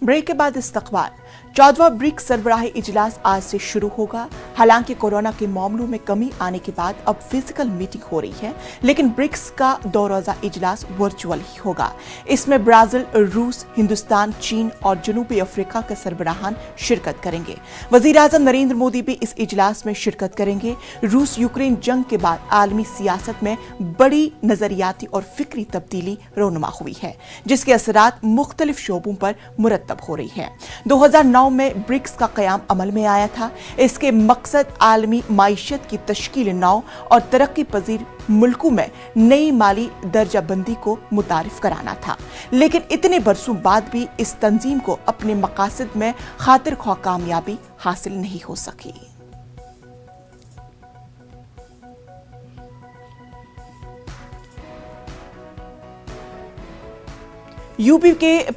Break के बाद इस्तकबाल। 14वां ब्रिक्स सरबराही इजलास आज से शुरू होगा। हालांकि कोरोना के मामलों में कमी आने के बाद अब फिजिकल मीटिंग हो रही है, लेकिन ब्रिक्स का 2 रोजा इजलास वर्चुअल ही होगा। इसमें ब्राजील, रूस, हिंदुस्तान, चीन और जनूबी अफ्रीका के सरबराहान शिरकत करेंगे। वजीर आजम नरेंद्र मोदी भी इस इजलास में शिरकत करेंगे। रूस यूक्रेन जंग के बाद आलमी सियासत में बड़ी नजरियाती और फिक्री तब्दीली रोनुमा हुई है, जिसके असरात मुख्तलिफ शोबों पर मुरतब हो रही है। 2009 में ब्रिक्स का कयाम अमल में आया था। इसके मकसद आलमी माईशत की तश्कील नौ और तरक्की पजीर मुल्कों में नई माली दर्जाबंदी को मुतारिफ कराना था, लेकिन इतने बरसों बाद भी इस तंजीम को अपने मकासद में खातिर ख्वाह कामयाबी हासिल नहीं हो सकी। यूपी के